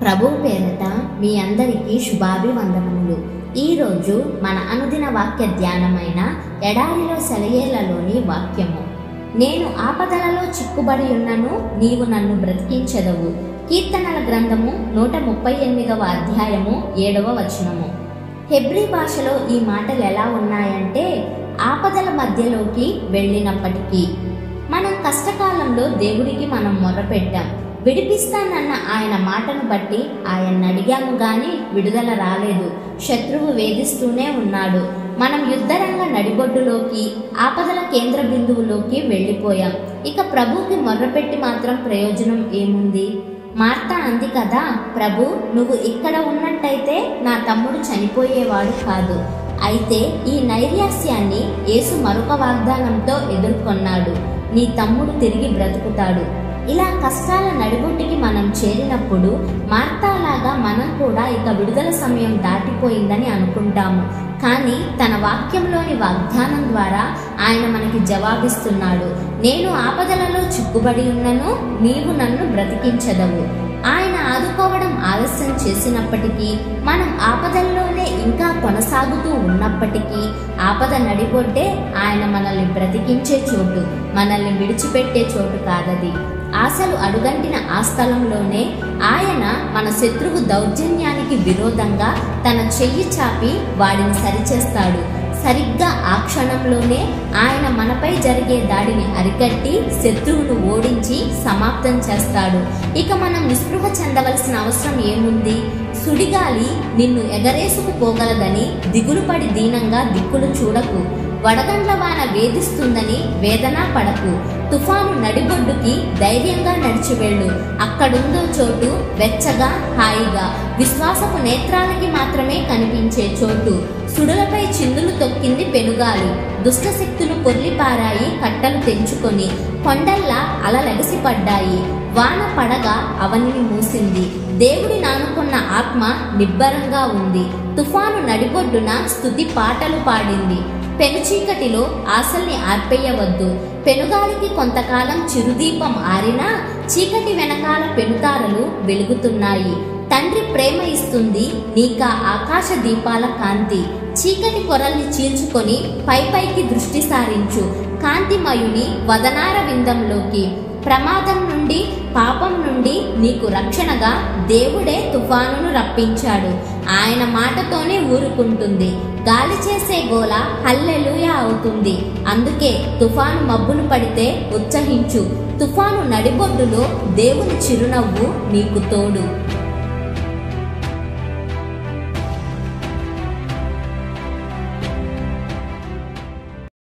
ప్రభువు పేరట మీ అందరికీ శుభాభివందనములు. ఈరోజు మన అనుదిన వాక్య ధ్యానమైన ఎడారిలో సెలయేళ్లలోని వాక్యము. నేను ఆపదలలో చిక్కుబడి ఉన్నను, నీవు నన్ను బ్రతికించెదవు. కీర్తనల గ్రంథము 138వ అధ్యాయము 7వ వచనము. హెబ్రీ భాషలో ఈ మాటలు ఎలా ఉన్నాయంటే, ఆపదల మధ్యలోకి వెళ్ళినప్పటికీ. మనం కష్టకాలంలో దేవుడికి మనం మొర్రపెట్టాం. విడిపిస్తానన్న ఆయన మాటను బట్టి ఆయన అడిగాము గాని విడుదల రాలేదు. శత్రువు వేధిస్తూనే ఉన్నాడు. మనం యుద్ధరంగ నడిబొడ్డులోకి, ఆపదల కేంద్ర బిందువులోకి వెళ్ళిపోయాం. ఇక ప్రభువుకి మొర్రపెట్టి మాత్రం ప్రయోజనం ఏముంది? మార్తా అంది కదా, ప్రభు నువ్వు ఇక్కడ ఉన్నట్టయితే నా తమ్ముడు చనిపోయేవాడు కాదు. అయితే ఈ నైరాశ్యాన్ని యేసు మరొక వాగ్దానంతో ఎదుర్కొన్నాడు. నీ తమ్ముడు తిరిగి బ్రతుకుతాడు. ఇలా కష్టాల నడిబొడ్డుకి మనం చేరినప్పుడు మార్తాలాగా మనం కూడా ఇక విడుదల సమయం దాటిపోయిందని అనుకుంటాము. కానీ తన వాక్యంలోని వాగ్దానం ద్వారా ఆయన మనకి జవాబిస్తున్నాడు. నేను ఆపదలలో చిక్కుబడి ఉన్నను, నీవు నన్ను బ్రతికించెదవు. ఆయన ఆదుకోవడం ఆలస్యం చేసినప్పటికీ, మనం ఆపదల్లోనే ఇంకా కొనసాగుతూ ఉన్నప్పటికీ, ఆపద నడిబొడ్డే ఆయన మనల్ని బ్రతికించే చోటు, మనల్ని విడిచిపెట్టే చోటు కాదది. ఆశలు అడుగంటిన ఆ స్థలంలోనే ఆయన మన శత్రువు దౌర్జన్యానికి విరోధంగా తన చెయ్యి చాపి వాడిని సరిచేస్తాడు. సరిగ్గా ఆ క్షణంలోనే ఆయన మనపై జరిగే దాడిని అరికట్టి శత్రువును ఓడించి సమాప్తం చేస్తాడు. ఇక మనం నిస్పృహ చెందవలసిన అవసరం ఏముంది? సుడిగాలి నిన్ను ఎగరేసుకుపోగలదని దిగులుపడి దీనంగా దిక్కులు చూడకు. వడగండ్ల వాన వేధిస్తుందని వేదన పడకు. తుఫాను నడిబొడ్డుకి ధైర్యంగా నడిచివెళ్ళు. అక్కడుందో చోటు వెచ్చగా, హాయిగా, విశ్వాసపు నేత్రాలకి మాత్రమే కనిపించే చోటు. సుడులపై చిందులు తొక్కింది పెనుగాలి. దుష్టశక్తులు పొర్లిపారాయి కట్టలు తెంచుకొని. కొండల్లా అలలెగసిపడ్డాయి. వాన పడగా అవనిని మూసింది. దేవుడి నానుకున్న ఆత్మ నిబ్బరంగా ఉంది. తుఫాను నడిబొడ్డున స్తుతి పాటలు పాడింది. పెనుచీకటిలో ఆశల్ని ఆర్పేయవద్దు. పెనుగాలికి కొంతకాలం చిరుదీపం ఆరినా చీకటి వెనకాల పెనుతారలు వెలుగుతున్నాయి. తండ్రి ప్రేమ ఇస్తుంది నీకా ఆకాశ దీపాల కాంతి. చీకటి పొరల్ని చీల్చుకొని పైకి దృష్టి సారించు. కాంతిమయుని వదనార విందంలోకి. ప్రమాదం నుండి, పాపం నుండి నీకు రక్షణగా దేవుడే తుఫానును రప్పించాడు. ఆయన మాటతోనే ఊరుకుంటుంది. గాలి చేసే గోల హల్లెలూయా అవుతుంది. అందుకే తుఫాను మబ్బులు పడితే ఉత్సహించు. తుఫాను నడిబొడ్డులో దేవుని చిరునవ్వు నీకు తోడు.